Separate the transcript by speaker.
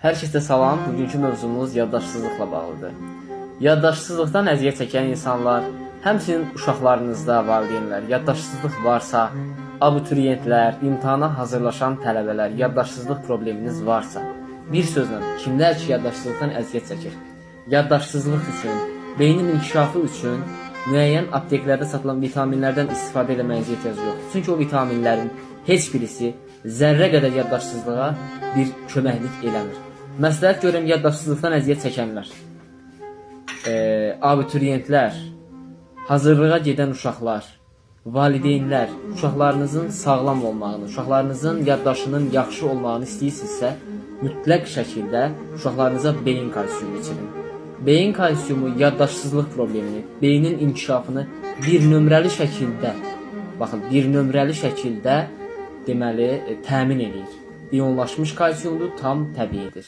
Speaker 1: Hər kəsə salam. Bugünkü mövzumuz yaddaşsızlıqla bağlıdır. Yaddaşsızlıqdan əziyyət çəkən insanlar, həmçinin uşaqlarınızda valideynlər, yaddaşsızlıq varsa, abituriyentlər, imtahana hazırlaşan tələbələr, yaddaşsızlıq probleminiz varsa, bir sözlə, kimlər ki yaddaşsızlıqdan əziyyət çəkir? Yaddaşsızlıq üçün, beynin inkişafı üçün müəyyən apteklərdə satılan vitaminlərdən istifadə etməyinizə ehtiyac yoxdur. Çünki o vitaminlərin heç birisi zərrə qədər yaddaşsızlığa bir köməklik eləmir. Məsləhət görürəm yaddaşsızlıqdan əziyyət çəkənlər, abituriyentlər, hazırlığa gedən uşaqlar, valideynlər, uşaqlarınızın sağlam olmağını, uşaqlarınızın yaddaşının yaxşı olmağını istəyirsinizsə, mütləq şəkildə uşaqlarınıza beyin kalsiyumu içirin. Beyin kalsiyumu yaddaşsızlıq problemini, beynin inkişafını bir nömrəli şəkildə, baxın, bir nömrəli şəkildə deməli təmin edir. İyonlaşmış kalsiyumdur, tam təbiidir.